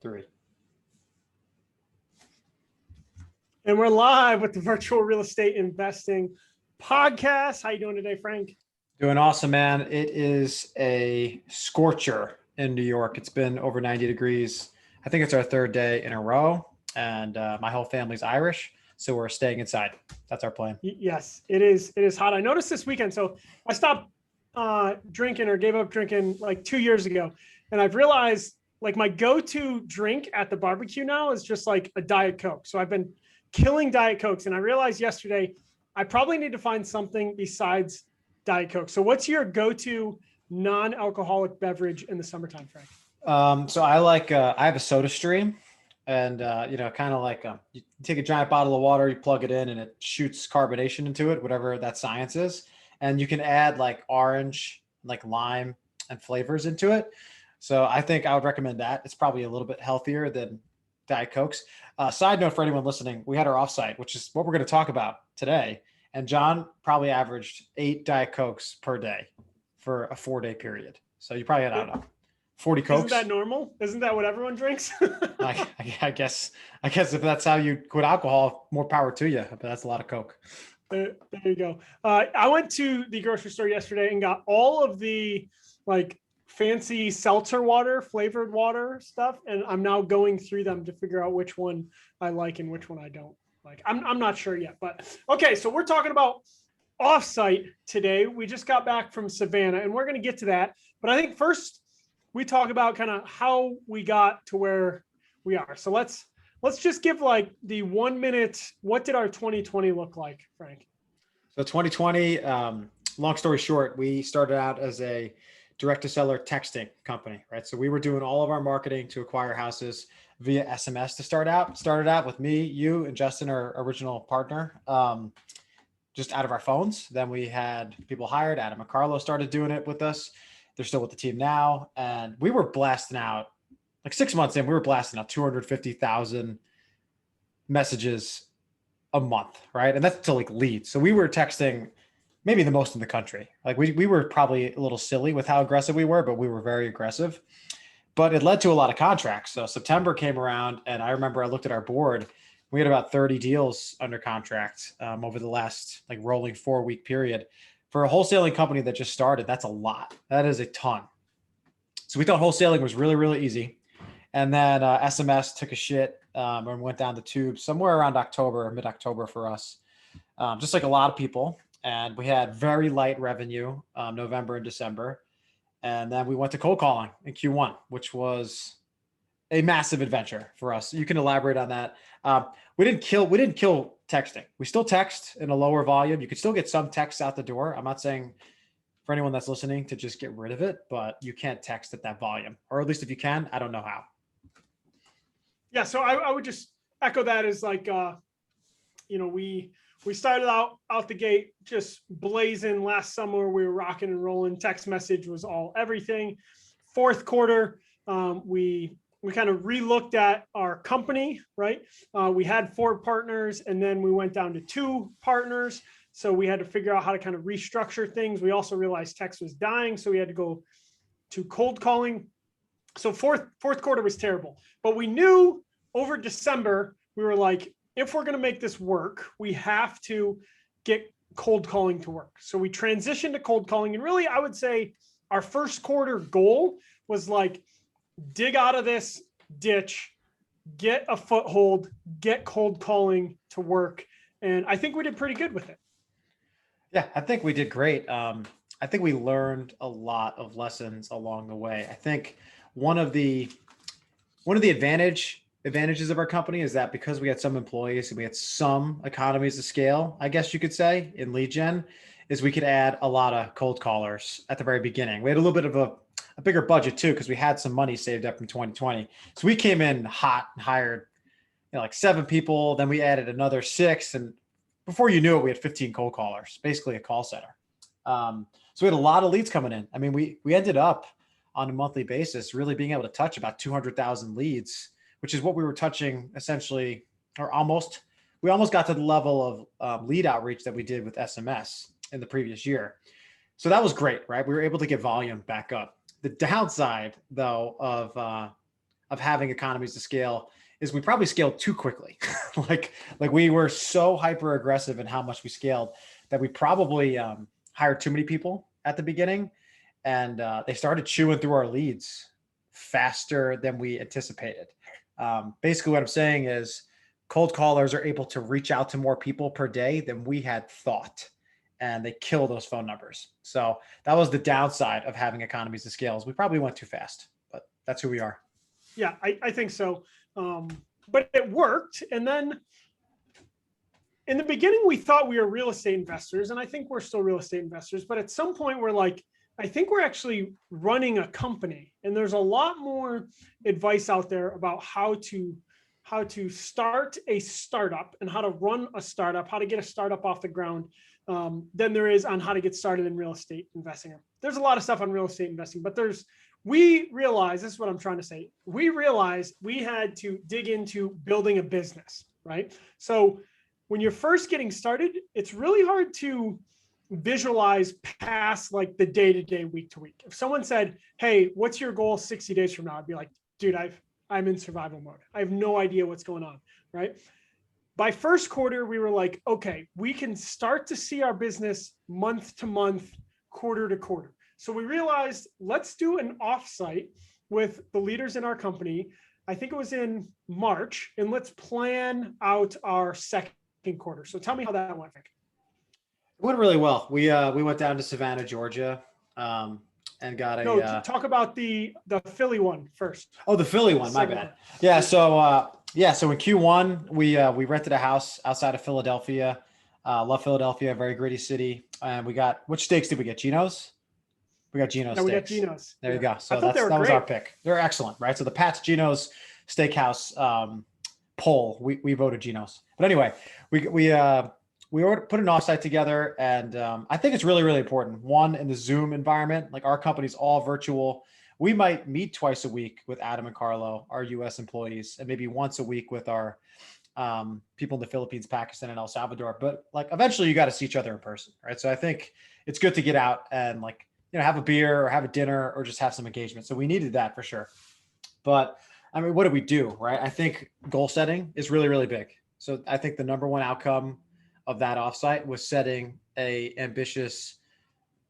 Three. And we're live with the Virtual Real Estate Investing Podcast. How you doing today, Frank? Doing awesome, man. It is a scorcher in New York. It's been over 90 degrees. I think it's our third day in a row, and my whole family's Irish, so we're staying inside. That's our plan. Yes, it is. It is hot. I noticed this weekend. So I stopped drinking or gave up drinking like 2 years ago, and I've realized like my go-to drink at the barbecue now is just like a Diet Coke. So I've been killing Diet Cokes. And I realized yesterday, I probably need to find something besides Diet Coke. So what's your go-to non-alcoholic beverage in the summertime, Frank? So I have a Soda Stream, and kind of like you take a giant bottle of water, you plug it in, and it shoots carbonation into it, whatever that science is. And you can add like orange, like lime and flavors into it. So I think I would recommend that. It's probably a little bit healthier than Diet Cokes. Side note for anyone listening, we had our offsite, which is what we're going to talk about today. And John probably averaged 8 Diet Cokes per day for a 4-day period. So you probably had, I don't know, 40 Cokes. Isn't that normal? Isn't that what everyone drinks? I guess if that's how you quit alcohol, more power to you. But that's a lot of Coke. There you go. I went to the grocery store yesterday and got all of the like fancy seltzer water, flavored water stuff. And I'm now going through them to figure out which one I like and which one I don't like. I'm not sure yet, but okay. So we're talking about offsite today. We just got back from Savannah and we're going to get to that. But I think first we talk about kind of how we got to where we are. So let's just give like the 1 minute. What did our 2020 look like, Frank? So 2020, long story short, we started out as a direct-to-seller texting company, right? So we were doing all of our marketing to acquire houses via SMS to start out. Started out with me, you, and Justin, our original partner, just out of our phones. Then we had people hired. Adam and Carlo started doing it with us. They're still with the team now. And we were blasting out, like 6 months in, we were blasting out 250,000 messages a month, right? And that's to like leads. So we were texting maybe the most in the country. Like we were probably a little silly with how aggressive we were, but we were very aggressive. But it led to a lot of contracts. So September came around, and I remember I looked at our board. We had about 30 deals under contract over the last like rolling 4-week period. For a wholesaling company that just started, that's a lot. That is a ton. So we thought wholesaling was really, really easy. And then SMS took a shit and went down the tube somewhere around October, mid-October for us, just like a lot of people. And we had very light revenue, November and December. And then we went to cold calling in Q1, which was a massive adventure for us. You can elaborate on that. We didn't kill texting. We still text in a lower volume. You could still get some texts out the door. I'm not saying for anyone that's listening to just get rid of it, but you can't text at that volume, or at least if you can, I don't know how. Yeah. So I would just echo that as like, we started out the gate just blazing last summer. We were rocking and rolling. Text message was all everything. Fourth quarter, we kind of relooked at our company, right? We had 4 partners, and then we went down to 2 partners. So we had to figure out how to kind of restructure things. We also realized text was dying, so we had to go to cold calling. So fourth quarter was terrible, but we knew over December, we were like, if we're going to make this work, we have to get cold calling to work. So we transitioned to cold calling. And really, I would say our first quarter goal was like, dig out of this ditch, get a foothold, get cold calling to work. And I think we did pretty good with it. Yeah, I think we did great. I think we learned a lot of lessons along the way. I think one of the advantages of our company is that because we had some employees and we had some economies of scale, I guess you could say, in lead gen, is we could add a lot of cold callers at the very beginning. We had a little bit of a bigger budget too, because we had some money saved up from 2020. So we came in hot and hired like 7 people. Then we added another 6. And before you knew it, we had 15 cold callers, basically a call center. So we had a lot of leads coming in. I mean, we ended up on a monthly basis really being able to touch about 200,000 leads, which is what we were touching essentially, or almost. We almost got to the level of lead outreach that we did with SMS in the previous year. So that was great, right? We were able to get volume back up. The downside, though, of of having economies to scale is we probably scaled too quickly. like we were so hyper aggressive in how much we scaled that we probably hired too many people at the beginning, and they started chewing through our leads faster than we anticipated. Basically, what I'm saying is cold callers are able to reach out to more people per day than we had thought, and they kill those phone numbers. So that was the downside of having economies of scale. We probably went too fast, but that's who we are. Yeah, I think so. But it worked. And then in the beginning, we thought we were real estate investors, and I think we're still real estate investors. But at some point, we're like, I think we're actually running a company, and there's a lot more advice out there about how to start a startup and how to run a startup, how to get a startup off the ground, than there is on how to get started in real estate investing. There's a lot of stuff on real estate investing, but we realized, this is what I'm trying to say. We realized we had to dig into building a business, right? So when you're first getting started, it's really hard to visualize past like the day-to-day, week-to-week. If someone said, hey, what's your goal 60 days from now? I'd be like, dude, I'm in survival mode. I have no idea what's going on, right? By first quarter, we were like, okay, we can start to see our business month to month, quarter to quarter. So we realized, let's do an offsite with the leaders in our company. I think it was in March, and let's plan out our second quarter. So tell me how that went. It went really well. We went down to Savannah, Georgia, and got a. No, talk about the Philly one first. Oh, the Philly one. My bad. Yeah. So so in Q1 we rented a house outside of Philadelphia. Love Philadelphia, very gritty city. And we got, which steaks did we get? Geno's. We got Geno's steaks. We got Geno's. There you go. So that was our pick. They're excellent, right? So the Pat's Geno's Steakhouse poll, we voted Geno's. But anyway, we put an offsite together, and I think it's really, really important. One, in the Zoom environment, like our company's all virtual. We might meet twice a week with Adam and Carlo, our U.S. employees, and maybe once a week with our people in the Philippines, Pakistan, and El Salvador. But like eventually you got to see each other in person, right? So I think it's good to get out and like, have a beer or have a dinner or just have some engagement. So we needed that for sure. But I mean, what do we do, right? I think goal setting is really, really big. So I think the number one outcome of that offsite was setting a ambitious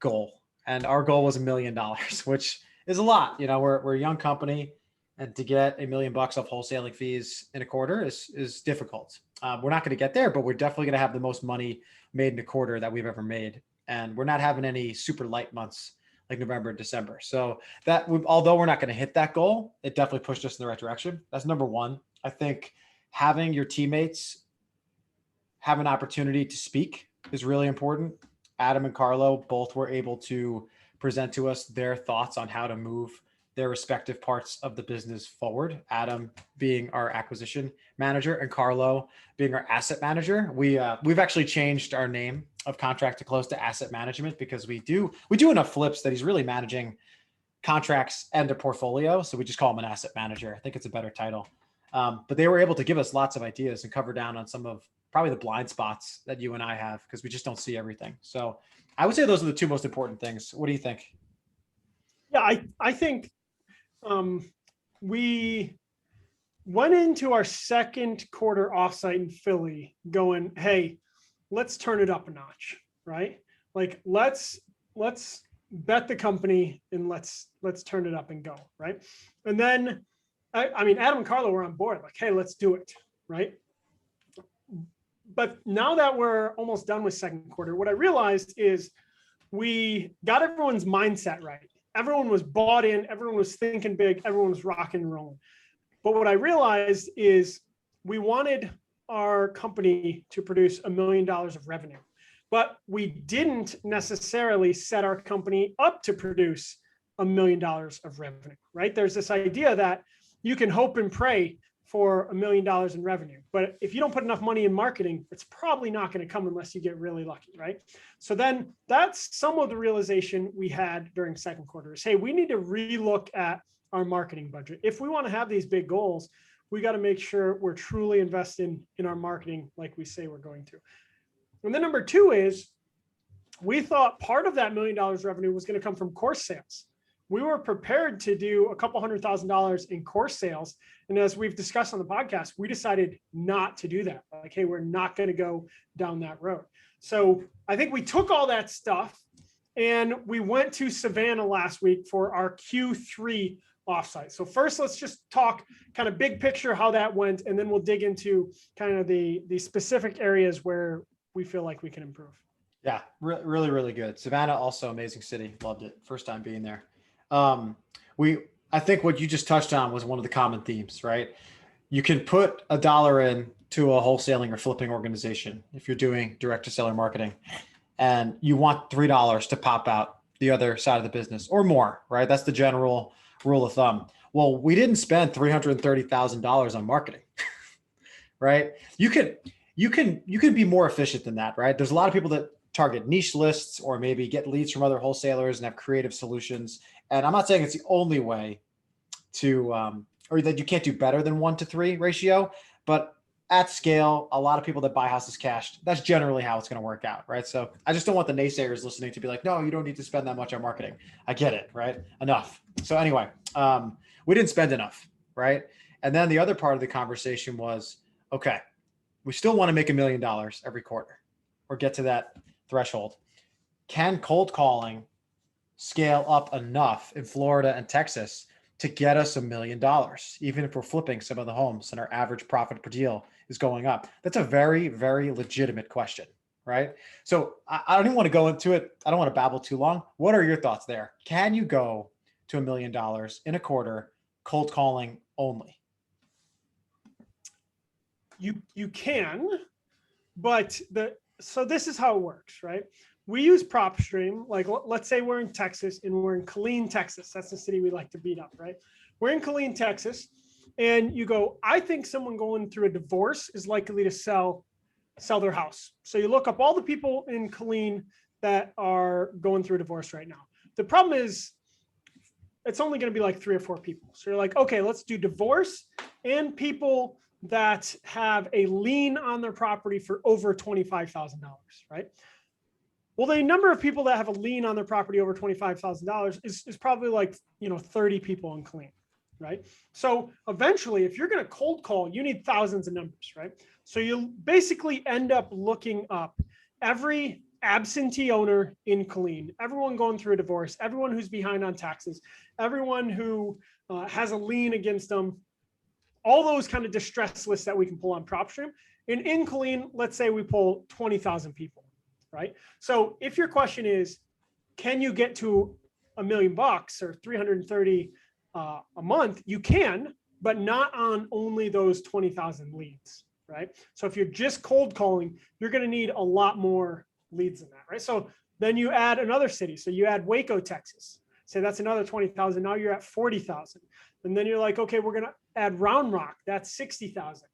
goal. And our goal was $1 million, which is a lot. We're a young company, and to get $1 million off wholesaling fees in a quarter is difficult. We're not going to get there, but we're definitely going to have the most money made in a quarter that we've ever made. And we're not having any super light months like November and December. So although we're not going to hit that goal, it definitely pushed us in the right direction. That's number one. I think having your teammates have an opportunity to speak is really important. Adam and Carlo both were able to present to us their thoughts on how to move their respective parts of the business forward. Adam being our acquisition manager and Carlo being our asset manager. We've actually changed our name of Contract to Close to Asset Management because we do enough flips that he's really managing contracts and a portfolio. So we just call him an asset manager. I think it's a better title. But they were able to give us lots of ideas and cover down on some of probably the blind spots that you and I have, because we just don't see everything. So I would say those are the two most important things. What do you think? Yeah, I think we went into our second quarter offsite in Philly going, hey, let's turn it up a notch, right? Like let's bet the company and let's turn it up and go, right? And then I mean, Adam and Carlo were on board, like, hey, let's do it, right? But now that we're almost done with second quarter, what I realized is we got everyone's mindset right. Everyone was bought in, everyone was thinking big, everyone was rocking and rolling. But what I realized is we wanted our company to produce $1 million of revenue, but we didn't necessarily set our company up to produce $1 million of revenue, right? There's this idea that you can hope and pray for $1 million in revenue, but if you don't put enough money in marketing, it's probably not going to come unless you get really lucky, right? So then that's some of the realization we had during second quarter is, hey, we need to relook at our marketing budget. If we want to have these big goals, we got to make sure we're truly investing in our marketing like we say we're going to. And then number two is we thought part of that $1 million revenue was going to come from course sales. we were prepared to do a couple $100,000 in course sales. And as we've discussed on the podcast, we decided not to do that. Like, hey, we're not going to go down that road. So I think we took all that stuff and we went to Savannah last week for our Q3 offsite. So first, let's just talk kind of big picture how that went, and then we'll dig into kind of the specific areas where we feel like we can improve. Yeah, really, really good. Savannah, also amazing city. Loved it. First time being there. I think what you just touched on was one of the common themes, right? You can put $1 in to a wholesaling or flipping organization if you're doing direct to seller marketing, and you want $3 to pop out the other side of the business or more, right? That's the general rule of thumb. Well, we didn't spend $330,000 on marketing, right? You can be more efficient than that, right? There's a lot of people that target niche lists or maybe get leads from other wholesalers and have creative solutions. And I'm not saying it's the only way to, or that you can't do better than 1-to-3 ratio, but at scale, a lot of people that buy houses cashed, that's generally how it's going to work out, right? So I just don't want the naysayers listening to be like, no, you don't need to spend that much on marketing. I get it, right? Enough. So anyway, we didn't spend enough, right? And then the other part of the conversation was, okay, we still want to make $1 million every quarter or get to that threshold. Can cold calling scale up enough in Florida and Texas to get us $1 million, even if we're flipping some of the homes and our average profit per deal is going up? That's a very, very legitimate question, right? So I don't even want to go into it. I don't want to babble too long. What are your thoughts there? Can you go to $1 million in a quarter cold calling only? You can, but so this is how it works, right? We use PropStream. Like, let's say we're in Texas and we're in Killeen, Texas. That's the city we like to beat up, right? We're in Killeen, Texas, and you go, I think someone going through a divorce is likely to sell their house. So you look up all the people in Killeen that are going through a divorce right now. The problem is it's only going to be like 3 or 4 people. So you're like, okay, let's do divorce and people that have a lien on their property for over $25,000, right? Well, the number of people that have a lien on their property over $25,000 is probably like, 30 people in Killeen, right? So eventually, if you're going to cold call, you need thousands of numbers, right? So you'll basically end up looking up every absentee owner in Killeen, everyone going through a divorce, everyone who's behind on taxes, everyone who has a lien against them, all those kind of distress lists that we can pull on PropStream. And in Killeen, let's say we pull 20,000 people, right? So if your question is, can you get to $1 million or 330 a month? You can, but not on only those 20,000 leads, right? So if you're just cold calling, you're going to need a lot more leads than that, right? So then you add another city. So you add Waco, Texas. Say that's another 20,000. Now you're at 40,000. And then you're like, okay, we're going to add Round Rock. That's 60,000.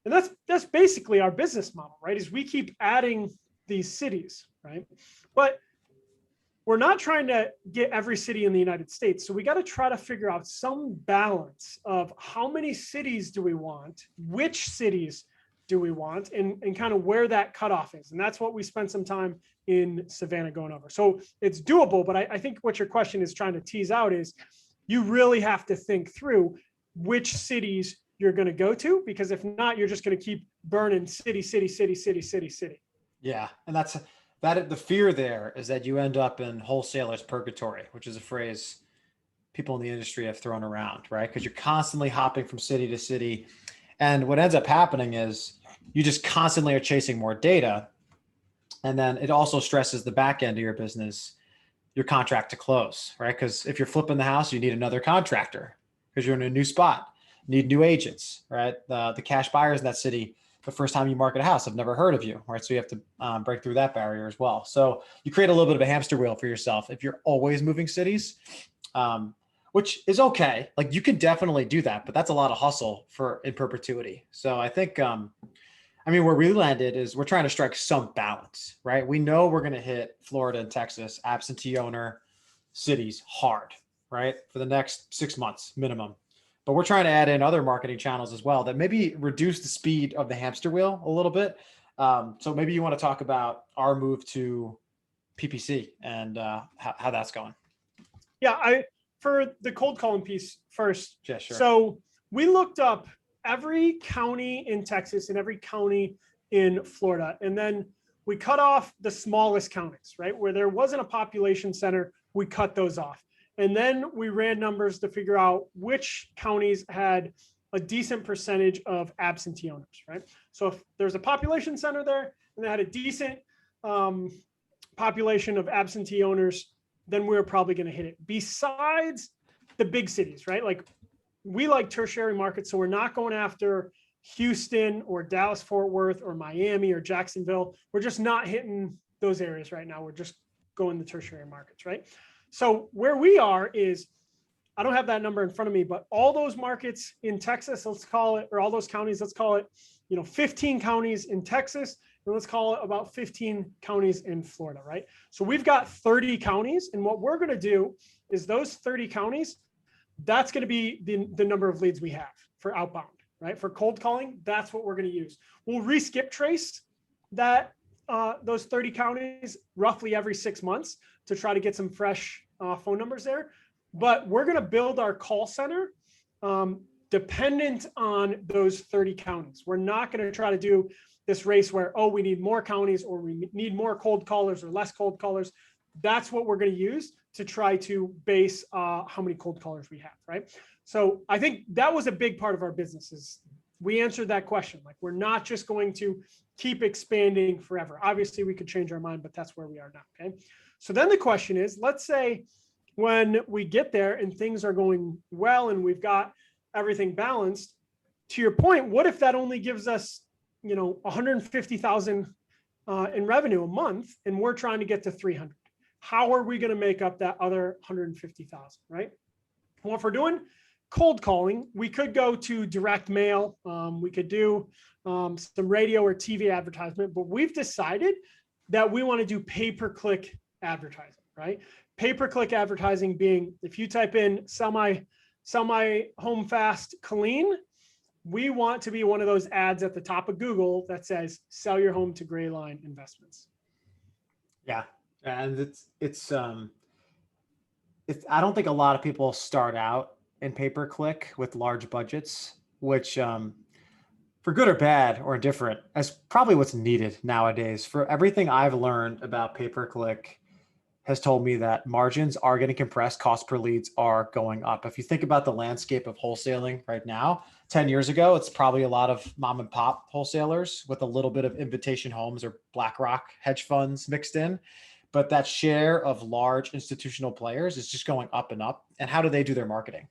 And that's basically our business model, right? Is we keep adding these cities, right? But we're not trying to get every city in the United States. So we got to try to figure out some balance of how many cities do we want, which cities do we want, and kind of where that cutoff is. And that's what we spent some time in Savannah going over. So it's doable, but I think what your question is trying to tease out is you really have to think through which cities you're going to go to, because if not, you're just going to keep burning city. Yeah. And that's the fear there is that you end up in wholesalers purgatory, which is a phrase people in the industry have thrown around, right? Because you're constantly hopping from city to city. And what ends up happening is you just constantly are chasing more data. And then it also stresses the back end of your business, your contract to close, right? Because if you're flipping the house, you need another contractor because you're in a new spot, you need new agents, right? The cash buyers in that city, the first time you market a house, have never heard of you, right? So you have to break through that barrier as well. So you create a little bit of a hamster wheel for yourself if you're always moving cities, which is okay. Like you can definitely do that, but that's a lot of hustle in perpetuity. So I think, where we landed is we're trying to strike some balance, right? We know we're going to hit Florida and Texas absentee owner cities hard, right? For the next 6 months minimum. But we're trying to add in other marketing channels as well that maybe reduce the speed of the hamster wheel a little bit. So maybe you want to talk about our move to PPC and how that's going. Yeah, for the cold calling piece first. Yeah, sure. So we looked up every county in Texas and every county in Florida. And then we cut off the smallest counties, right? Where there wasn't a population center, we cut those off. And then we ran numbers to figure out which counties had a decent percentage of absentee owners, right? So if there's a population center there and they had a decent population of absentee owners, then we're probably going to hit it. Besides the big cities, right? Like we like tertiary markets, so we're not going after Houston or Dallas, Fort Worth or Miami or Jacksonville. We're just not hitting those areas right now. We're just going the tertiary markets, right? So where we are is, I don't have that number in front of me, but all those markets in Texas, let's call it, or all those counties, let's call it, 15 counties in Texas, and let's call it about 15 counties in Florida, right? So we've got 30 counties, and what we're going to do is those 30 counties, that's going to be the number of leads we have for outbound, right? For cold calling, that's what we're going to use. We'll re-skip trace that those 30 counties roughly every 6 months to try to get some fresh phone numbers there. But we're going to build our call center dependent on those 30 counties. We're not going to try to do this race where, oh, we need more counties or we need more cold callers or less cold callers. That's what we're going to use to try to base how many cold callers we have, right? So I think that was a big part of our business is we answered that question. Like, we're not just going to keep expanding forever. Obviously, we could change our mind, but that's where we are now, okay? So then the question is, let's say when we get there and things are going well and we've got everything balanced, to your point, what if that only gives us, 150,000 in revenue a month and we're trying to get to 300? How are we going to make up that other 150,000, right? Well, if we're doing cold calling, we could go to direct mail. We could do some radio or TV advertisement, but we've decided that we want to do pay-per-click advertising, right? Pay-per-click advertising being, if you type in sell my home fast Colleen, we want to be one of those ads at the top of Google that says sell your home to Gray Line Investments. Yeah. And it's I don't think a lot of people start out in pay-per-click with large budgets, which for good or bad or indifferent, is probably what's needed nowadays. For everything I've learned about pay-per-click has told me that margins are getting compressed, cost per leads are going up. If you think about the landscape of wholesaling right now, 10 years ago, it's probably a lot of mom and pop wholesalers with a little bit of Invitation Homes or BlackRock hedge funds mixed in. But that share of large institutional players is just going up and up. And how do they do their marketing?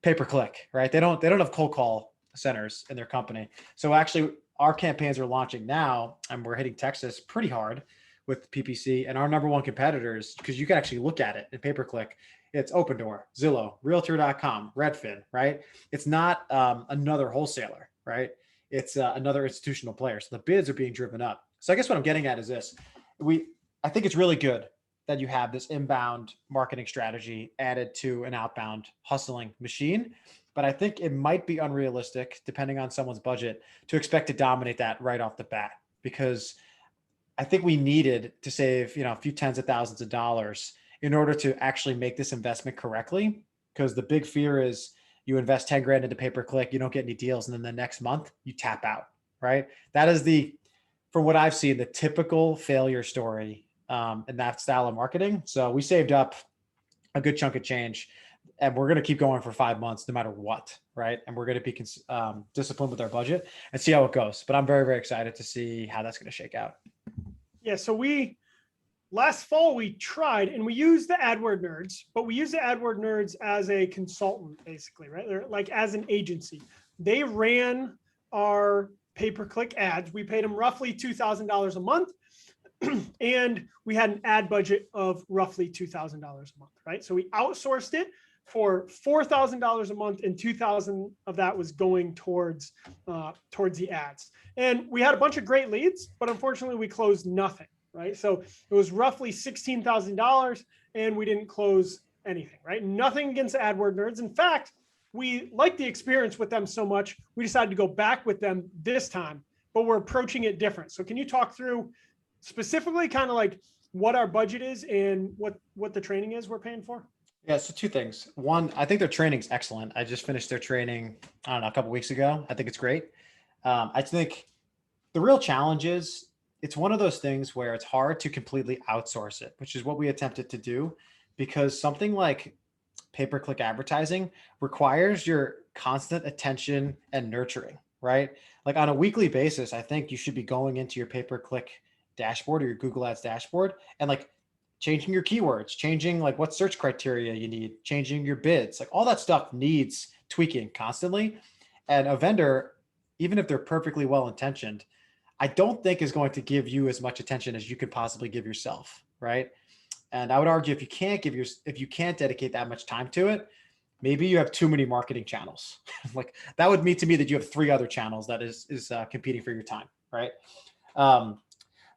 Pay-per-click, right? They don't have cold call centers in their company. So actually our campaigns are launching now and we're hitting Texas pretty hard with PPC, and our number one competitors, because you can actually look at it in pay-per-click, it's Opendoor, Zillow, Realtor.com, Redfin, right? It's not another wholesaler, right? It's another institutional player. So the bids are being driven up. So I guess what I'm getting at is this. I think it's really good that you have this inbound marketing strategy added to an outbound hustling machine, but I think it might be unrealistic, depending on someone's budget, to expect to dominate that right off the bat, because I think we needed to save, a few tens of thousands of dollars in order to actually make this investment correctly. Because the big fear is you invest 10 grand into pay-per-click, you don't get any deals. And then the next month you tap out, right? That is from what I've seen, the typical failure story in that style of marketing. So we saved up a good chunk of change and we're going to keep going for 5 months, no matter what. Right. And we're going to be disciplined with our budget and see how it goes. But I'm very, very excited to see how that's going to shake out. Yeah. So last fall we tried and we used the AdWord Nerds, but we used the AdWord Nerds as a consultant, basically, right? They're like as an agency. They ran our pay-per-click ads. We paid them roughly $2,000 a month. And we had an ad budget of roughly $2,000 a month, right? So we outsourced it for $4,000 a month, and $2,000 of that was going towards the ads. And we had a bunch of great leads, but unfortunately we closed nothing, right? So it was roughly $16,000 and we didn't close anything, right? Nothing against the AdWord Nerds. In fact, we liked the experience with them so much, we decided to go back with them this time, but we're approaching it different. So can you talk through specifically kind of like what our budget is and what the training is we're paying for? Yeah, so two things. One, I think their training's excellent. I just finished their training, I don't know, a couple weeks ago. I think it's great. I think the real challenge is it's one of those things where it's hard to completely outsource it, which is what we attempted to do, because something like pay-per-click advertising requires your constant attention and nurturing, right? Like on a weekly basis, I think you should be going into your pay-per-click dashboard or your Google Ads dashboard and like changing your keywords, changing like what search criteria you need, changing your bids, like all that stuff needs tweaking constantly. And a vendor, even if they're perfectly well intentioned, I don't think is going to give you as much attention as you could possibly give yourself, right? And I would argue if you can't dedicate that much time to it, maybe you have too many marketing channels. Like that would mean to me that you have three other channels that is competing for your time, right? Um,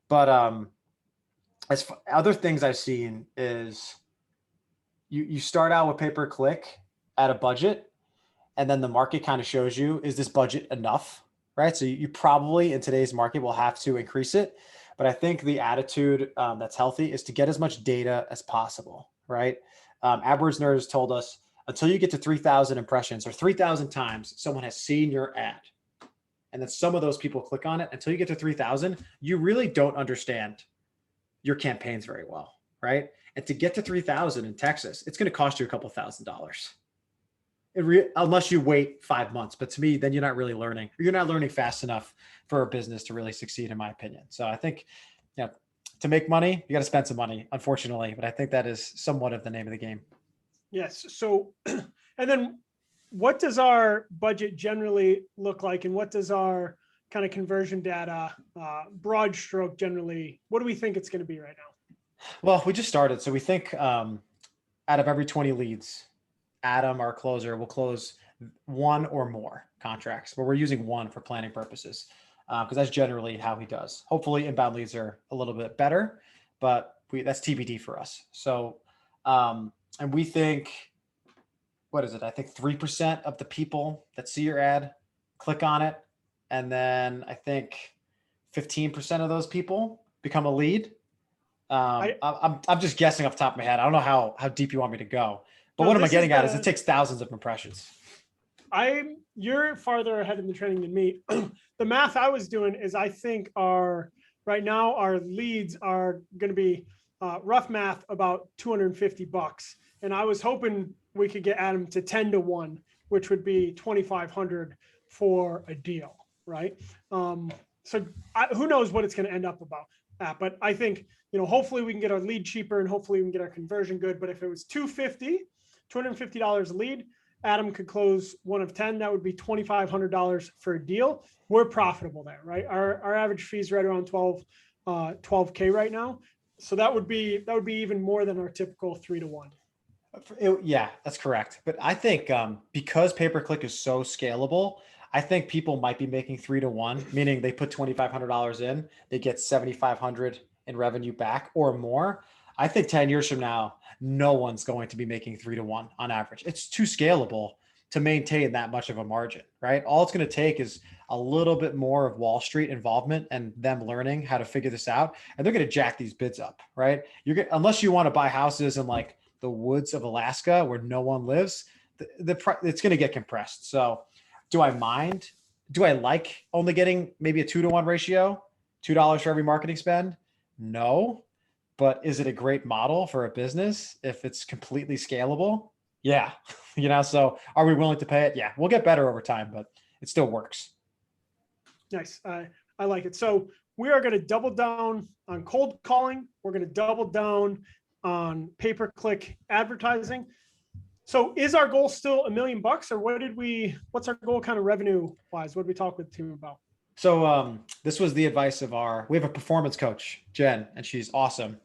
but other things I've seen is you start out with pay per click at a budget, and then the market kind of shows you, is this budget enough, right? So you probably in today's market will have to increase it. But I think the attitude that's healthy is to get as much data as possible, right? AdWords Nerds told us until you get to 3,000 impressions or 3,000 times someone has seen your ad, and then some of those people click on it, until you get to 3,000, you really don't understand your campaigns very well, right? And to get to 3,000 in Texas, it's going to cost you a couple $1,000s unless you wait 5 months. But to me, then you're not really learning. You're not learning fast enough for a business to really succeed, in my opinion. So I think, yeah, to make money, you got to spend some money, unfortunately. But I think that is somewhat of the name of the game. Yes. So, and then what does our budget generally look like, and what does our kind of conversion data, broad stroke generally, what do we think it's going to be right now? Well, we just started. So we think out of every 20 leads, Adam, our closer, will close one or more contracts, but we're using one for planning purposes because that's generally how he does. Hopefully inbound leads are a little bit better, but that's TBD for us. So, and we think, what is it? I think 3% of the people that see your ad click on it. And then I think 15% of those people become a lead. I'm just guessing off the top of my head. I don't know how deep you want me to go, but No, what am I this is getting at is it takes thousands of impressions. You're farther ahead in the training than me. The math I was doing is I think right now our leads are going to be rough math about $250. And I was hoping we could get Adam to 10 to 1, which would be 2,500 for a deal, right? So who knows what it's going to end up about that. But I think, hopefully we can get our lead cheaper and hopefully we can get our conversion good. But if it was $250 a lead, Adam could close one of 10. That would be $2,500 for a deal. We're profitable there, right? Our average fee is right around 12K right now. So that would be even more than our typical 3 to 1. Yeah, that's correct. But I think because pay-per-click is so scalable, I think people might be making 3 to 1, meaning they put $2,500 in, they get 7,500 in revenue back or more. I think 10 years from now, no one's going to be making 3 to 1 on average. It's too scalable to maintain that much of a margin, right? All it's going to take is a little bit more of Wall Street involvement and them learning how to figure this out. And they're going to jack these bids up, right? Unless you want to buy houses in like the woods of Alaska where no one lives, it's going to get compressed. So do I mind? Do I like only getting maybe a 2 to 1 ratio, $2 for every marketing spend? No. But is it a great model for a business if it's completely scalable? Yeah. So are we willing to pay it? Yeah. We'll get better over time, but it still works. Nice. I like it. So we are going to double down on cold calling. We're going to double down on pay-per-click advertising. So is our goal still $1 million, or what's our goal kind of revenue wise? What did we talk with the team about? So this was the advice we have a performance coach, Jen, and she's awesome.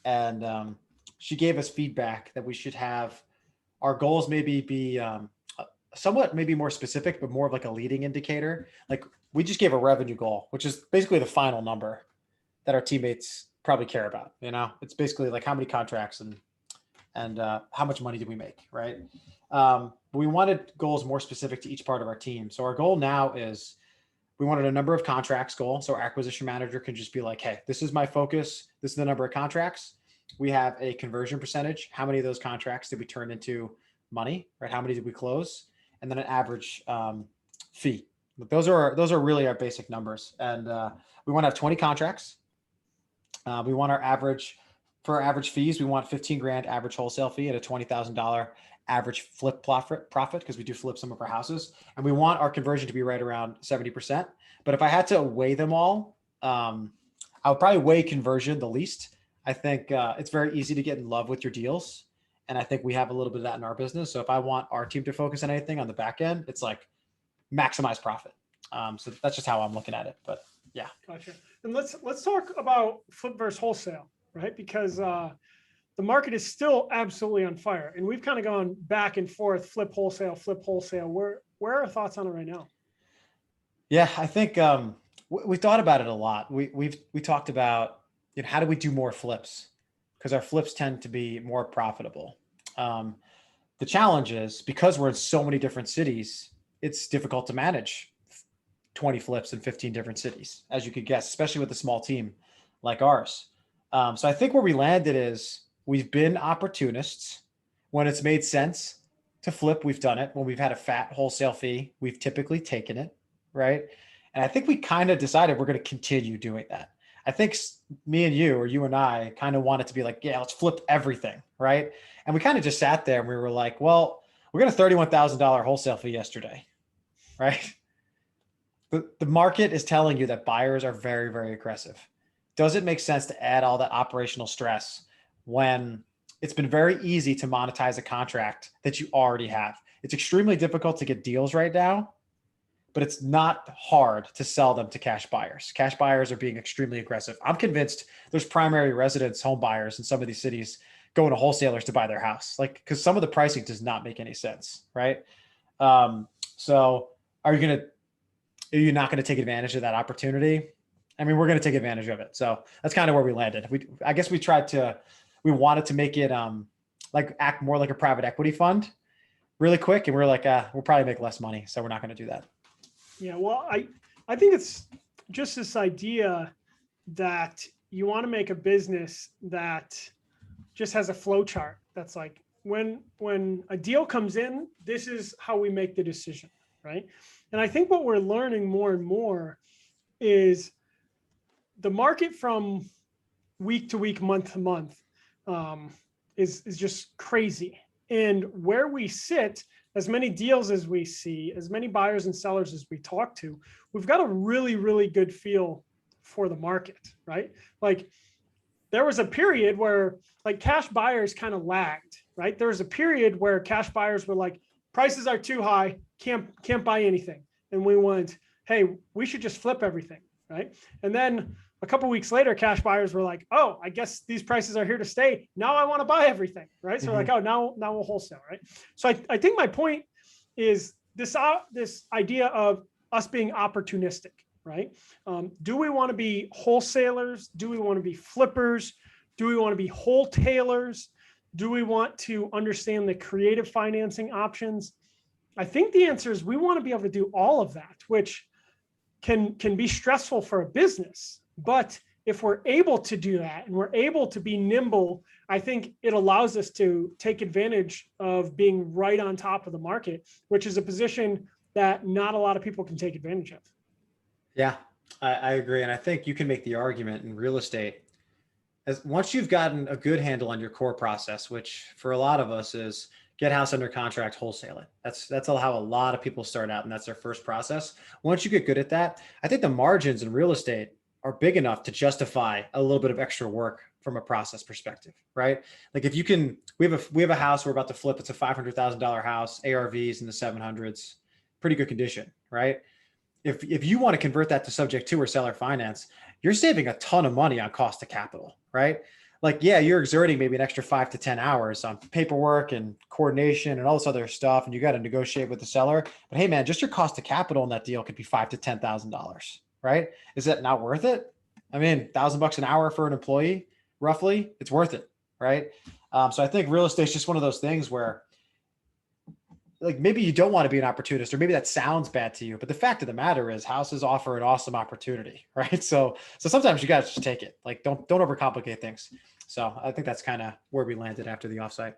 And she gave us feedback that we should have our goals maybe be somewhat maybe more specific, but more of like a leading indicator. Like we just gave a revenue goal, which is basically the final number that our teammates probably care about. It's basically like how many contracts and how much money did we make, right? We wanted goals more specific to each part of our team. So our goal now is we wanted a number of contracts goal. So our acquisition manager can just be like, hey, this is my focus. This is the number of contracts. we have a conversion percentage. How many of those contracts did we turn into money, right? How many did we close? And then an average fee. Those are really our basic numbers. And we want to have 20 contracts. We want for our average fees, we want 15 grand average wholesale fee at a $20,000 average flip profit because we do flip some of our houses. And we want our conversion to be right around 70%. But if I had to weigh them all, I would probably weigh conversion the least. I think it's very easy to get in love with your deals. And I think we have a little bit of that in our business. So if I want our team to focus on anything on the back end, it's like maximize profit. So that's just how I'm looking at it. But yeah. Gotcha. And let's talk about flip versus wholesale, right? Because the market is still absolutely on fire. And we've kind of gone back and forth, flip wholesale. Where are our thoughts on it right now? Yeah, I think we thought about it a lot. We talked about, how do we do more flips? Because our flips tend to be more profitable. The challenge is because we're in so many different cities, it's difficult to manage 20 flips in 15 different cities, as you could guess, especially with a small team like ours. So I think where we landed is we've been opportunists. When it's made sense to flip, we've done it. When we've had a fat wholesale fee, we've typically taken it, right? And I think we kind of decided we're going to continue doing that. I think me and you, or you and I, kind of wanted to be like, yeah, let's flip everything, right? And we kind of just sat there and we were like, well, we got a $31,000 wholesale fee yesterday, right? The market is telling you that buyers are very, very aggressive. Does it make sense to add all that operational stress when it's been very easy to monetize a contract that you already have? It's extremely difficult to get deals right now, but it's not hard to sell them to cash buyers. Cash buyers are being extremely aggressive. I'm convinced there's primary residence home buyers in some of these cities going to wholesalers to buy their house, because some of the pricing does not make any sense, right? So are you not going to take advantage of that opportunity? I mean, we're going to take advantage of it. So that's kind of where we landed. I guess we wanted to make it act more like a private equity fund really quick. And we're like, we'll probably make less money. So we're not going to do that. Yeah, well, I think it's just this idea that you want to make a business that just has a flow chart. That's like when a deal comes in, this is how we make the decision, right? And I think what we're learning more and more is the market from week to week, month to month is just crazy. And where we sit, as many deals as we see, as many buyers and sellers as we talk to, we've got a really, really good feel for the market, right? Like there was a period where like cash buyers kind of lagged, right? There was a period where cash buyers were like, prices are too high, can't buy anything. And we went, hey, we should just flip everything, right? And then a couple of weeks later, cash buyers were like, oh, I guess these prices are here to stay. Now I want to buy everything, right? So we're like, oh, now we'll wholesale, right? So I think my point is this idea of us being opportunistic, right? Do we want to be wholesalers? Do we want to be flippers? Do we want to be wholetailers? Do we want to understand the creative financing options? I think the answer is we want to be able to do all of that, which can be stressful for a business. But if we're able to do that and we're able to be nimble, I think it allows us to take advantage of being right on top of the market, which is a position that not a lot of people can take advantage of. Yeah, I agree. And I think you can make the argument in real estate as once you've gotten a good handle on your core process, which for a lot of us is get house under contract, wholesale it. That's how a lot of people start out. And that's their first process. Once you get good at that, I think the margins in real estate are big enough to justify a little bit of extra work from a process perspective, right? Like if you can, we have a house we're about to flip. It's a $500,000 house, ARVs in the 700s, pretty good condition, right? If you want to convert that to subject to or seller finance, you're saving a ton of money on cost of capital, right? Like, yeah, you're exerting maybe an extra 5 to 10 hours on paperwork and coordination and all this other stuff. And you got to negotiate with the seller, but hey man, just your cost of capital in that deal could be $5,000 to $10,000. Right? Is that not worth it? I mean, $1,000 an hour for an employee, roughly, it's worth it. Right? So I think real estate is just one of those things where like maybe you don't want to be an opportunist, or maybe that sounds bad to you, but the fact of the matter is houses offer an awesome opportunity, right? So sometimes you got to just take it. Like don't overcomplicate things. So I think that's kind of where we landed after the offsite.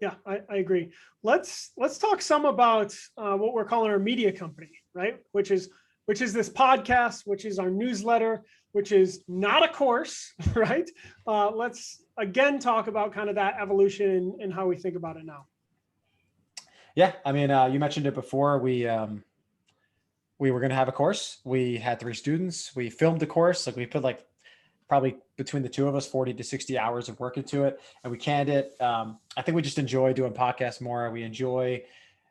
Yeah, I agree. Let's talk some about what we're calling our media company, right? Which is this podcast, which is our newsletter, which is not a course, right? Let's again talk about kind of that evolution and how we think about it now. Yeah, I mean, you mentioned it before. We were going to have a course. We had 3 students. We filmed the course. Like we put like probably between the 2 of us, 40 to 60 hours of work into it. And we canned it. I think we just enjoy doing podcasts more. We enjoy,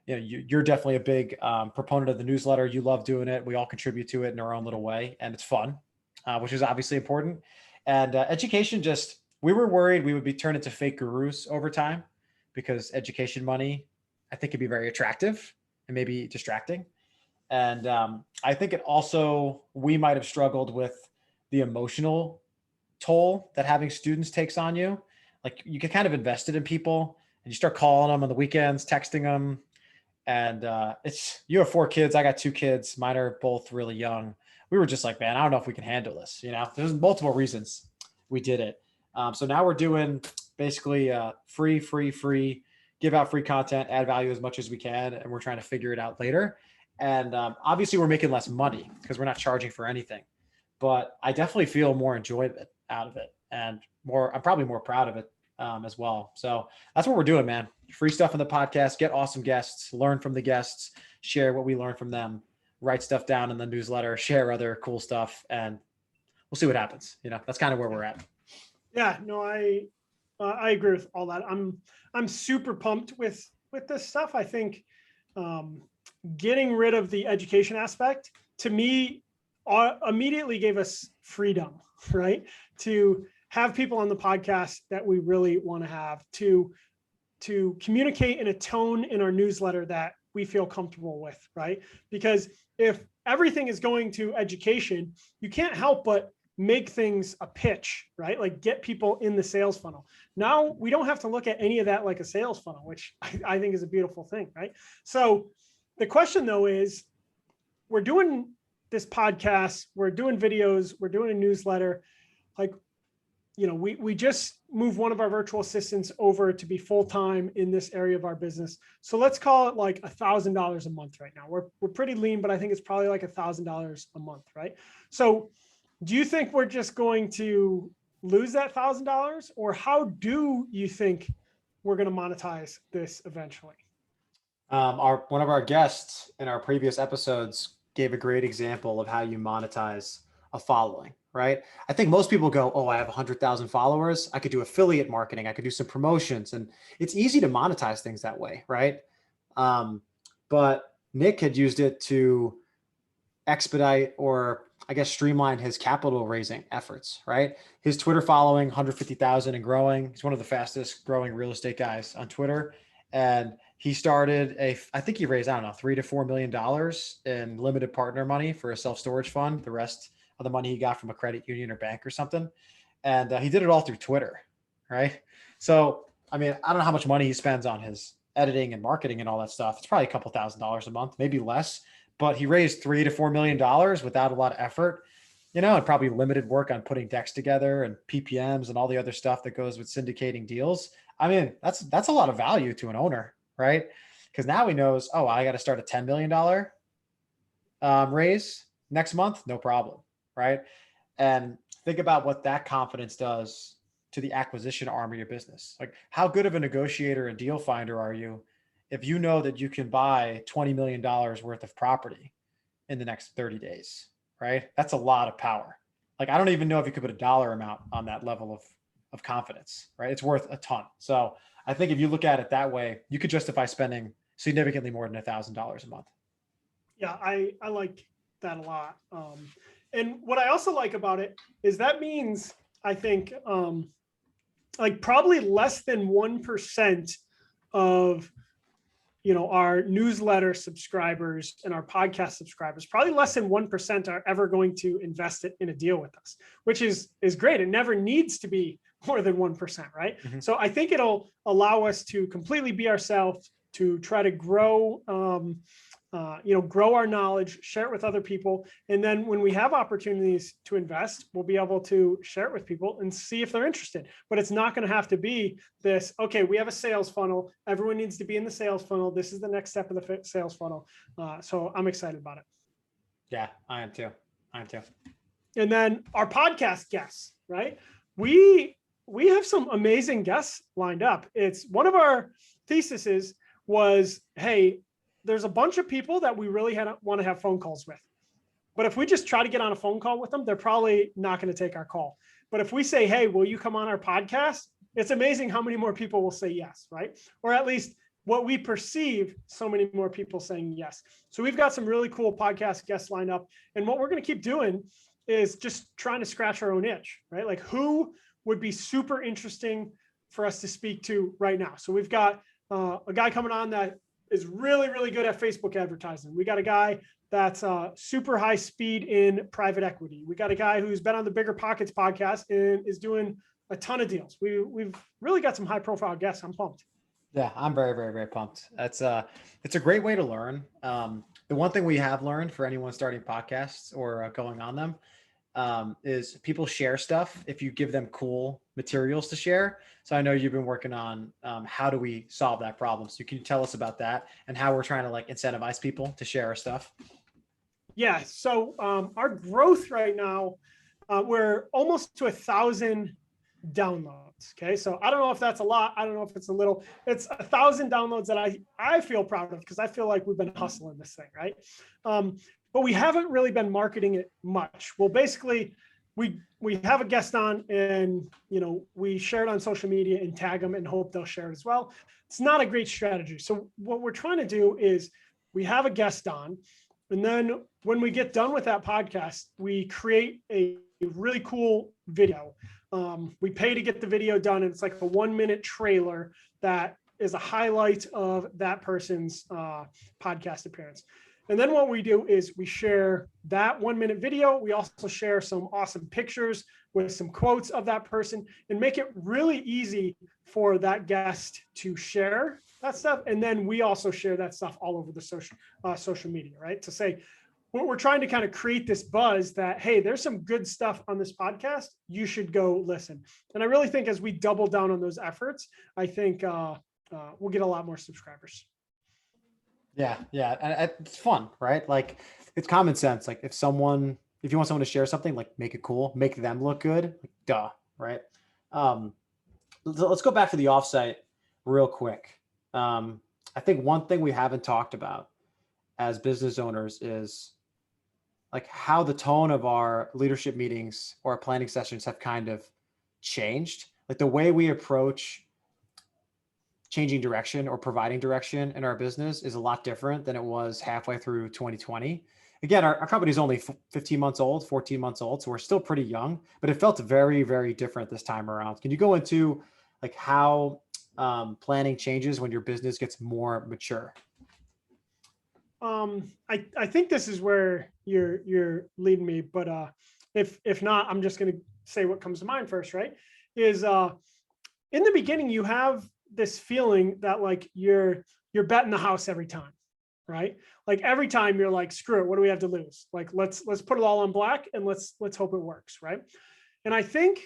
you're definitely a big proponent of the newsletter. You love doing it. We all contribute to it in our own little way, and it's fun, which is obviously important. And education, we were worried we would be turned into fake gurus over time, because education money, I think, can be very attractive and maybe distracting. And I think we might have struggled with the emotional toll that having students takes on you. Like you get kind of invested in people and you start calling them on the weekends, texting them. And you have 4 kids. I got 2 kids. Mine are both really young. We were just like, man, I don't know if we can handle this. There's multiple reasons we did it. So now we're doing basically free, give out free content, add value as much as we can. And we're trying to figure it out later. And obviously we're making less money because we're not charging for anything, but I definitely feel more enjoyment out of it, and I'm probably more proud of it as well. So that's what we're doing, man. Free stuff in the podcast, get awesome guests, learn from the guests, share what we learn from them, write stuff down in the newsletter, share other cool stuff, and we'll see what happens. That's kind of where we're at. Yeah, no, I agree with all that. I'm super pumped with this stuff. I think getting rid of the education aspect, to me, immediately gave us freedom, right? To have people on the podcast that we really want to have, to communicate in a tone in our newsletter that we feel comfortable with, right? Because if everything is going to education, you can't help but make things a pitch, right? Like get people in the sales funnel. Now we don't have to look at any of that like a sales funnel, which I think is a beautiful thing, right? So the question though is, we're doing this podcast, we're doing videos, we're doing a newsletter. Like, we just moved one of our virtual assistants over to be full-time in this area of our business. So let's call it like $1,000 a month right now. We're pretty lean, but I think it's probably like $1,000 a month, right? So do you think we're just going to lose that $1,000, or how do you think we're going to monetize this eventually? One of our guests in our previous episodes gave a great example of how you monetize a following, right? I think most people go, oh, I have 100,000 followers. I could do affiliate marketing. I could do some promotions, and it's easy to monetize things that way, right? But Nick had used it to expedite, or I guess streamline, his capital raising efforts, right? His Twitter following, 150,000 and growing. He's one of the fastest growing real estate guys on Twitter. And he started I think he raised, I don't know, $3 to $4 million in limited partner money for a self-storage fund. The rest of the money he got from a credit union or bank or something. And he did it all through Twitter, right? So, I mean, I don't know how much money he spends on his editing and marketing and all that stuff. It's probably a couple $1,000s a month, maybe less, but he raised $3 to $4 million without a lot of effort, and probably limited work on putting decks together and PPMs and all the other stuff that goes with syndicating deals. I mean, that's a lot of value to an owner, right? Because now he knows, oh, I got to start a $10 million raise next month, no problem, right? And think about what that confidence does to the acquisition arm of your business. Like, how good of a negotiator and deal finder are you if you know that you can buy $20 million worth of property in the next 30 days, right? That's a lot of power. Like, I don't even know if you could put a dollar amount on that level of confidence, right? It's worth a ton. So I think if you look at it that way, you could justify spending significantly more than $1,000 a month. Yeah, I like that a lot. And what I also like about it is that means, I think, like probably less than 1% of our newsletter subscribers and our podcast subscribers, probably less than 1% are ever going to invest it in a deal with us, which is great. It never needs to be more than 1%, right? Mm-hmm. So I think it'll allow us to completely be ourselves, to try to grow grow our knowledge, share it with other people. And then when we have opportunities to invest, we'll be able to share it with people and see if they're interested. But it's not going to have to be this, okay, we have a sales funnel. Everyone needs to be in the sales funnel. This is the next step of the sales funnel. So I'm excited about it. Yeah, I am too. And then our podcast guests, right? We have some amazing guests lined up. It's one of our theses was, hey, there's a bunch of people that we really want to have phone calls with. But if we just try to get on a phone call with them, they're probably not going to take our call. But if we say, hey, will you come on our podcast? It's amazing how many more people will say yes, right? Or at least what we perceive, so many more people saying yes. So we've got some really cool podcast guests lined up. And what we're going to keep doing is just trying to scratch our own itch, right? Like who would be super interesting for us to speak to right now? So we've got a guy coming on that is really, really good at Facebook advertising. We got a guy that's super high speed in private equity. We got a guy who's been on the Bigger Pockets podcast and is doing a ton of deals. We've really got some high profile guests. I'm pumped. Yeah, I'm very, very, very pumped. It's a great way to learn. The one thing we have learned for anyone starting podcasts or going on them is people share stuff if you give them cool materials to share. So I know you've been working on how do we solve that problem. So can you tell us about that and how we're trying to like incentivize people to share our stuff? Yeah. So our growth right now, we're almost to 1,000 downloads. Okay. So I don't know if that's a lot. I don't know if it's a little. It's 1,000 downloads that I feel proud of because I feel like we've been hustling this thing, right? But we haven't really been marketing it much. Well, basically, we have a guest on and we share it on social media and tag them and hope they'll share it as well. It's not a great strategy. So what we're trying to do is we have a guest on, and then when we get done with that podcast, we create a really cool video. We pay to get the video done, and it's like a 1-minute trailer that is a highlight of that person's podcast appearance. And then what we do is we share that 1-minute video. We also share some awesome pictures with some quotes of that person and make it really easy for that guest to share that stuff. And then we also share that stuff all over the social media, right? To say, we're trying to kind of create this buzz that, hey, there's some good stuff on this podcast. You should go listen. And I really think as we double down on those efforts, I think we'll get a lot more subscribers. Yeah. And it's fun, right? Like it's common sense. Like if you want someone to share something, like make it cool, make them look good, like, duh, right? Let's go back to the offsite real quick. I think one thing we haven't talked about as business owners is like how the tone of our leadership meetings or our planning sessions have kind of changed. Like the way we approach changing direction or providing direction in our business is a lot different than it was halfway through 2020. Again, our company is only 15 months old, 14 months old. So we're still pretty young, but it felt very, very different this time around. Can you go into like how planning changes when your business gets more mature? I think this is where you're leading me, but if not, I'm just going to say what comes to mind first, right? Is in the beginning, you have this feeling that like you're betting the house every time, right? Like every time you're like, screw it, what do we have to lose? Like let's put it all on black and let's hope it works, right? And I think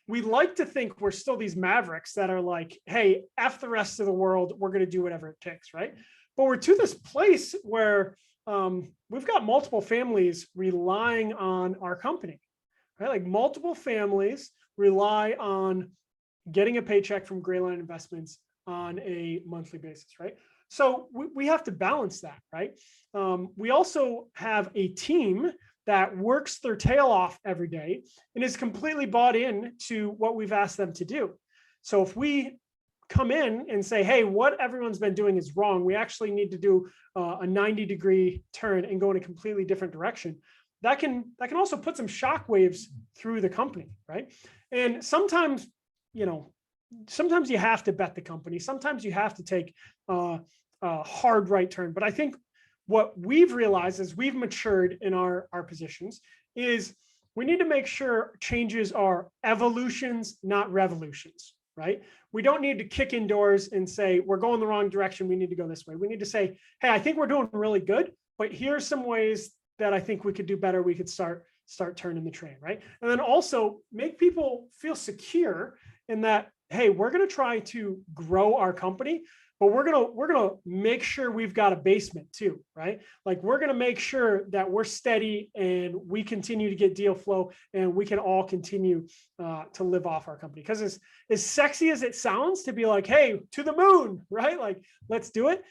we like to think we're still these mavericks that are like, hey, F the rest of the world, we're going to do whatever it takes, right? But we're to this place where we've got multiple families relying on our company, right? Like multiple families rely on getting a paycheck from Greyline Investments on a monthly basis, right? So we have to balance that, right? We also have a team that works their tail off every day and is completely bought in to what we've asked them to do. So if we come in and say, hey, what everyone's been doing is wrong, we actually need to do a 90-degree turn and go in a completely different direction, that can also put some shock waves through the company, right? And sometimes you have to bet the company. Sometimes you have to take a hard right turn. But I think what we've realized as we've matured in our positions is we need to make sure changes are evolutions, not revolutions, right? We don't need to kick in doors and say, we're going the wrong direction. We need to go this way. We need to say, hey, I think we're doing really good, but here's some ways that I think we could do better. We could start turning the train, right? And then also make people feel secure in that, hey, we're going to try to grow our company, but we're going to make sure we've got a basement too, right? Like we're going to make sure that we're steady and we continue to get deal flow and we can all continue to live off our company. Because as sexy as it sounds to be like, hey, to the moon, right? Like, let's do it.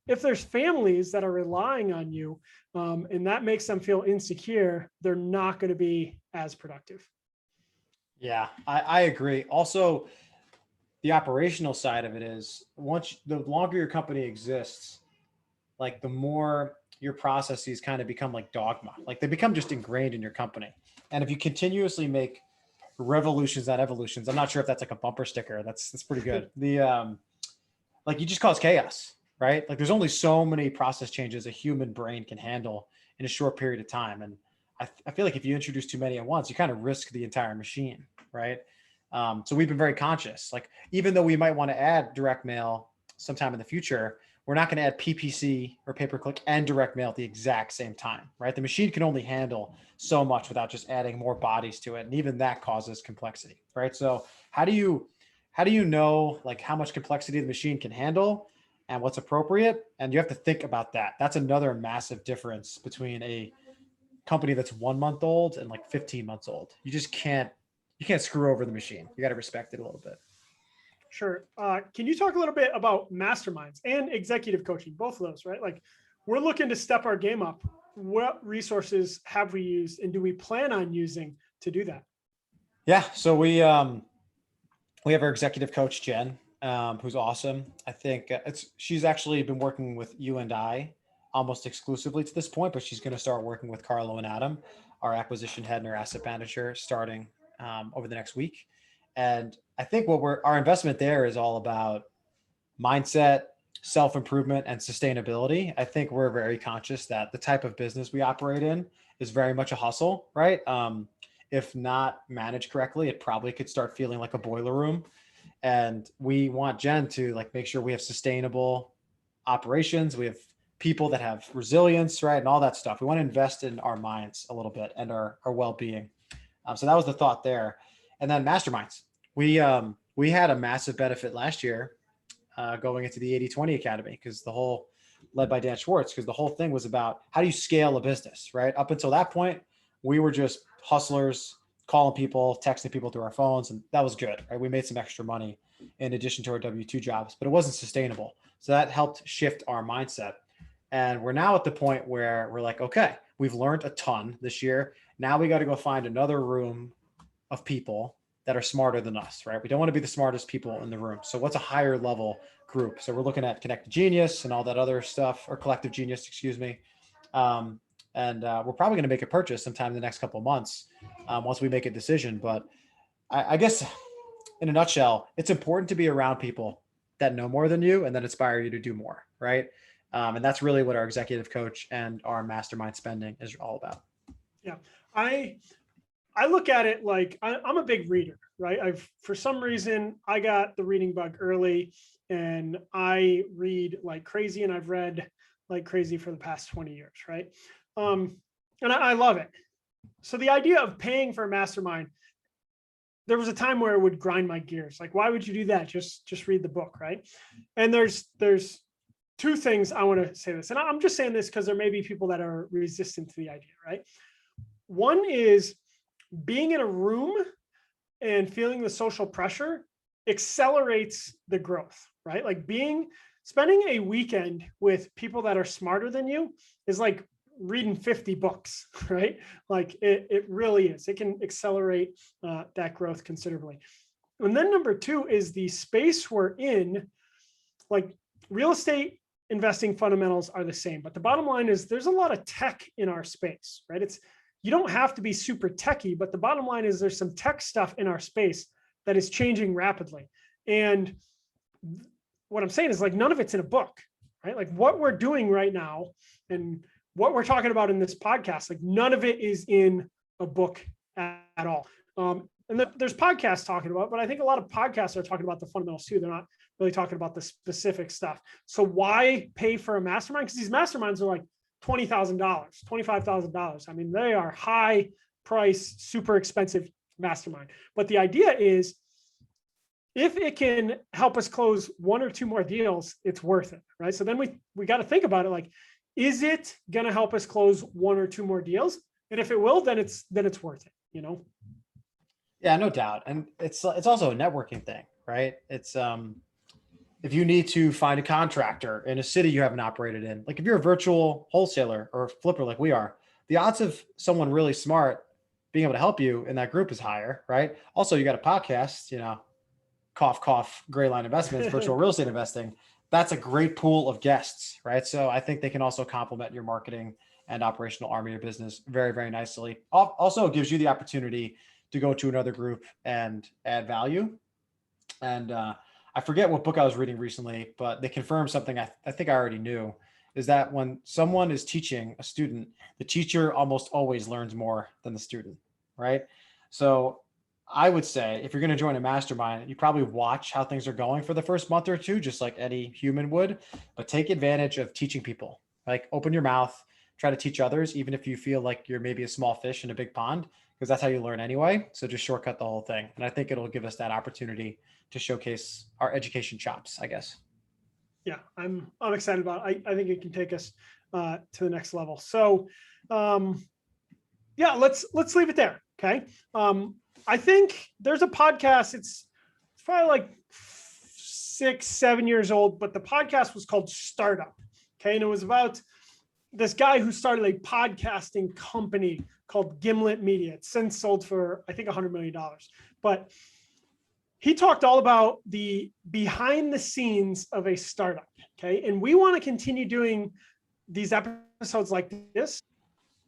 If there's families that are relying on you and that makes them feel insecure, they're not going to be as productive. Yeah, I agree. Also, the operational side of it is the longer your company exists, like the more your processes kind of become like dogma, like they become just ingrained in your company. And if you continuously make revolutions, not evolutions, I'm not sure if that's like a bumper sticker. That's pretty good. Like you just cause chaos, right? Like there's only so many process changes a human brain can handle in a short period of time. And I feel like if you introduce too many at once, you kind of risk the entire machine, right? So we've been very conscious. Like even though we might want to add direct mail sometime in the future, we're not going to add PPC or pay-per-click and direct mail at the exact same time, right? The machine can only handle so much without just adding more bodies to it, and even that causes complexity, right? So how do you know like how much complexity the machine can handle and what's appropriate? And you have to think about that. That's another massive difference between a company that's 1 month old and like 15 months old. You can't screw over the machine. You got to respect it a little bit. Sure. Can you talk a little bit about masterminds and executive coaching, both of those, right? Like we're looking to step our game up. What resources have we used and do we plan on using to do that? Yeah. So we have our executive coach, Jen, who's awesome. I think she's actually been working with you and I almost exclusively to this point, but she's going to start working with Carlo and Adam, our acquisition head and our asset manager, starting over the next week. And I think our investment there is all about mindset, self-improvement, and sustainability. I think we're very conscious that the type of business we operate in is very much a hustle, right? If not managed correctly, it probably could start feeling like a boiler room. And we want Jen to like make sure we have sustainable operations. We have people that have resilience, right? And all that stuff. We want to invest in our minds a little bit and our well-being. So that was the thought there. And then masterminds. We had a massive benefit last year going into the 80/20 Academy because led by Dan Schwartz, because the whole thing was about how do you scale a business, right? Up until that point, we were just hustlers, calling people, texting people through our phones, and that was good, right? We made some extra money in addition to our W-2 jobs, but it wasn't sustainable. So that helped shift our mindset. And we're now at the point where we're like, okay, we've learned a ton this year. Now we got to go find another room of people that are smarter than us, right? We don't want to be the smartest people in the room. So what's a higher level group? So we're looking at Connected Genius and all that other stuff, or Collective Genius, excuse me. And we're probably going to make a purchase sometime in the next couple of months once we make a decision. But I guess in a nutshell, it's important to be around people that know more than you and that inspire you to do more, right? And that's really what our executive coach and our mastermind spending is all about. Yeah. I look at it like I'm a big reader, right? For some reason, I got the reading bug early and I read like crazy, and I've read like crazy for the past 20 years, right? And I love it. So the idea of paying for a mastermind, there was a time where it would grind my gears. Like, why would you do that? Just read the book, right? And there's two things I want to say this, and I'm just saying this because there may be people that are resistant to the idea, right? One is being in a room and feeling the social pressure accelerates the growth, right? Like spending a weekend with people that are smarter than you is like reading 50 books, right? Like it really is. It can accelerate that growth considerably. And then number two is the space we're in. Like real estate investing fundamentals are the same, but the bottom line is there's a lot of tech in our space, right? You don't have to be super techy, but the bottom line is there's some tech stuff in our space that is changing rapidly. And what I'm saying is like none of it's in a book, right? Like what we're doing right now and what we're talking about in this podcast, like none of it is in a book at all. and there's podcasts talking about, but I think a lot of podcasts are talking about the fundamentals too. They're not really talking about the specific stuff. So why pay for a mastermind? Because these masterminds are like $20,000, $25,000. I mean, they are high price, super expensive mastermind. But the idea is, if it can help us close one or two more deals, it's worth it, right? So then we got to think about it like, is it going to help us close one or two more deals? And if it will, then it's worth it, you know? Yeah, no doubt. And it's also a networking thing, right? It's if you need to find a contractor in a city you haven't operated in, like if you're a virtual wholesaler or a flipper like we are, the odds of someone really smart being able to help you in that group is higher, right? Also, you got a podcast, cough, cough, Gray Line Investments, virtual real estate investing. That's a great pool of guests, right? So I think they can also complement your marketing and operational arm of your business very, very nicely. Also, it gives you the opportunity to go to another group and add value. And I forget what book I was reading recently, but they confirmed something I think I already knew, is that when someone is teaching a student, the teacher almost always learns more than the student, right? So I would say if you're going to join a mastermind, you probably watch how things are going for the first month or two, just like any human would, but take advantage of teaching people. Like open your mouth, try to teach others, even if you feel like you're maybe a small fish in a big pond, because that's how you learn anyway. So just shortcut the whole thing. And I think it'll give us that opportunity to showcase our education chops, I guess. Yeah, I'm excited about it. I think it can take us to the next level. So yeah, let's leave it there. Okay. I think there's a podcast. It's probably like 6-7 years old, but the podcast was called Startup. Okay. And it was about this guy who started a podcasting company called Gimlet Media. It's since sold for, I think, $100 million. But he talked all about the behind the scenes of a startup. Okay. And we want to continue doing these episodes like this,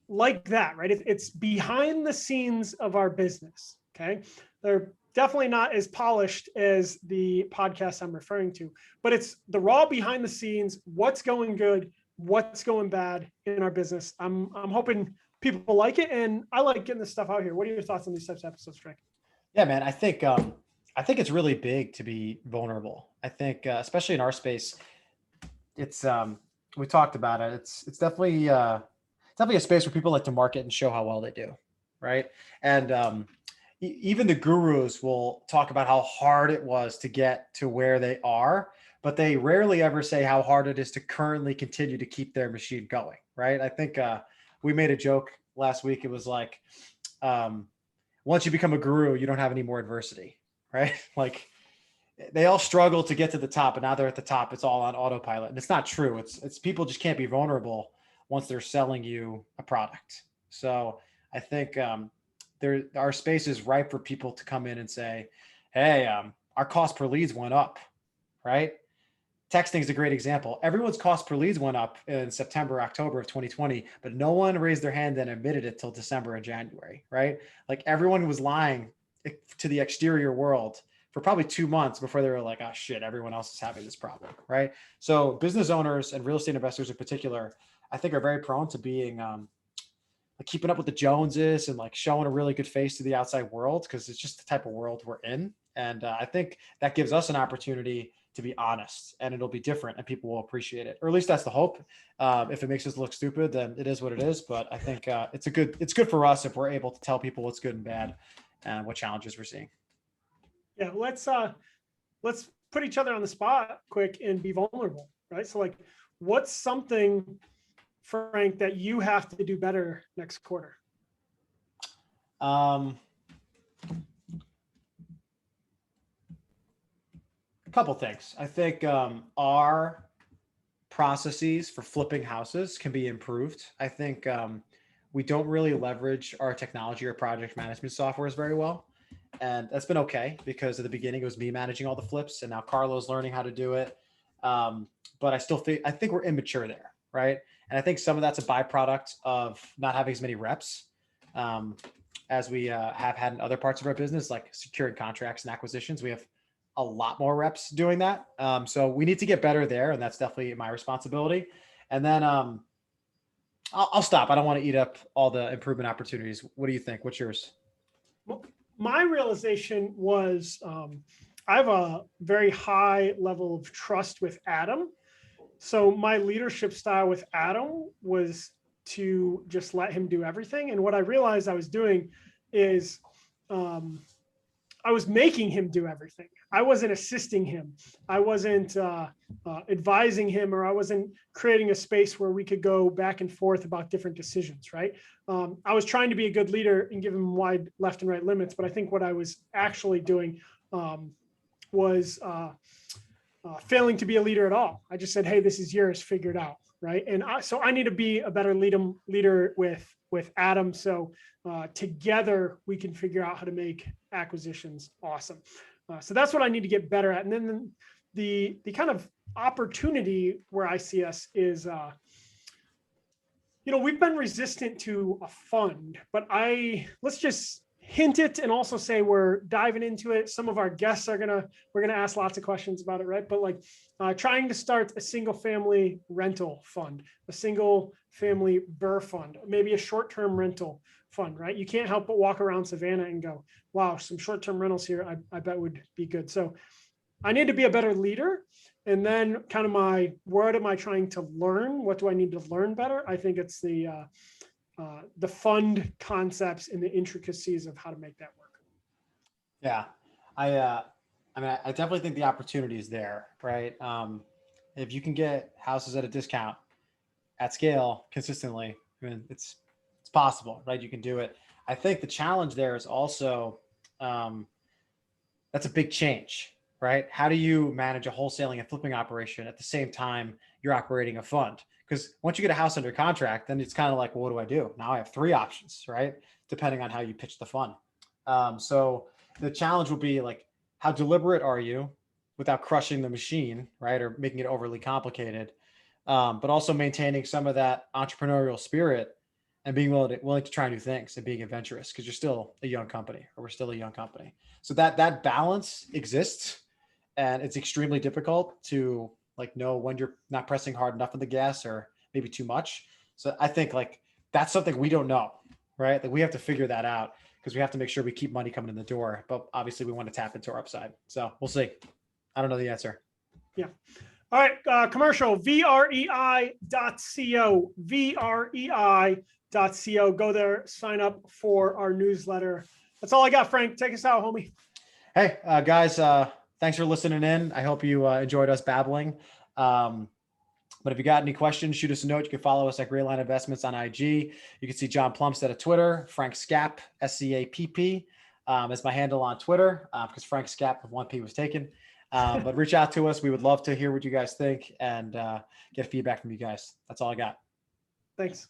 like that, right? It's behind the scenes of our business. Okay. They're definitely not as polished as the podcast I'm referring to, but it's the raw behind the scenes, what's going good, what's going bad in our business. I'm hoping people like it, and I like getting this stuff out here. What are your thoughts on these types of episodes, Frank? Yeah, man, I think it's really big to be vulnerable. I think especially in our space, it's we talked about it. It's definitely a space where people like to market and show how well they do, right? And even the gurus will talk about how hard it was to get to where they are, but they rarely ever say how hard it is to currently continue to keep their machine going, right? I think we made a joke last week. It was like, once you become a guru, you don't have any more adversity, right? Like they all struggle to get to the top, and now they're at the top. It's all on autopilot, and it's not true. It's people just can't be vulnerable once they're selling you a product. So I think our space is ripe for people to come in and say, hey, our cost per leads went up, right? Texting is a great example. Everyone's cost per leads went up in September, October of 2020, but no one raised their hand and admitted it till December and January, right? Like everyone was lying to the exterior world for probably 2 months before they were like, oh shit, everyone else is having this problem, right? So business owners and real estate investors in particular, I think are very prone to being like keeping up with the Joneses and like showing a really good face to the outside world, because it's just the type of world we're in. And I think that gives us an opportunity to be honest, and it'll be different and people will appreciate it. Or at least that's the hope. If it makes us look stupid, then it is what it is. But I think it's good for us if we're able to tell people what's good and bad and what challenges we're seeing. Yeah, let's put each other on the spot quick and be vulnerable, right? So like, what's something, Frank, that you have to do better next quarter? A couple things. I think our processes for flipping houses can be improved. I think we don't really leverage our technology or project management softwares very well. And that's been okay, because at the beginning it was me managing all the flips, and now Carlo's learning how to do it. But I think we're immature there, right? And I think some of that's a byproduct of not having as many reps as we have had in other parts of our business, like securing contracts and acquisitions. We have a lot more reps doing that. So we need to get better there, and that's definitely my responsibility. And then I'll stop. I don't want to eat up all the improvement opportunities. What do you think? What's yours? my realization was I have a very high level of trust with Adam. So my leadership style with Adam was to just let him do everything. And what I realized I was doing is I was making him do everything. I wasn't assisting him. I wasn't advising him, or I wasn't creating a space where we could go back and forth about different decisions, right? I was trying to be a good leader and give him wide left and right limits. But I think what I was actually doing was failing to be a leader at all. I just said, hey, this is yours, figure it out, right? And so I need to be a better leader with Adam. So together we can figure out how to make acquisitions awesome. So that's what I need to get better at. And then the kind of opportunity where I see us is, we've been resistant to a fund, but let's just hint it and also say we're diving into it. Some of our guests we're gonna ask lots of questions about it, right? But like trying to start a single family rental fund, a single family BRRRR fund, maybe a short-term rental fund, right? You can't help but walk around Savannah and go, wow, some short-term rentals here, I bet would be good. So I need to be a better leader. And then kind of what am I trying to learn? What do I need to learn better? I think it's the fund concepts and the intricacies of how to make that work. Yeah. I definitely think the opportunity is there, right? If you can get houses at a discount at scale consistently, I mean, it's possible, right? You can do it. I think the challenge there is also, that's a big change, right? How do you manage a wholesaling and flipping operation at the same time you're operating a fund? Because once you get a house under contract, then it's kind of like, well, what do I do? Now I have three options, right? Depending on how you pitch the fund. So the challenge will be like, how deliberate are you without crushing the machine, right? Or making it overly complicated, but also maintaining some of that entrepreneurial spirit and being willing to try new things and being adventurous, because you're still a young company, or we're still a young company. So that balance exists, and it's extremely difficult to like know when you're not pressing hard enough on the gas or maybe too much. So I think like that's something we don't know, right? Like we have to figure that out, because we have to make sure we keep money coming in the door, but obviously we want to tap into our upside. So we'll see. I don't know the answer. Yeah. All right. Commercial, vrei.co, vrei.co. Go there, sign up for our newsletter. That's all I got, Frank. Take us out, homie. Hey, guys, thanks for listening in. I hope you enjoyed us babbling. But if you got any questions, shoot us a note. You can follow us at Greyline Investments on IG. You can see John Plumstead at Twitter, Frank Scapp, SCAPP, is my handle on Twitter, because Frank Scapp with 1P was taken. But reach out to us. We would love to hear what you guys think and get feedback from you guys. That's all I got. Thanks.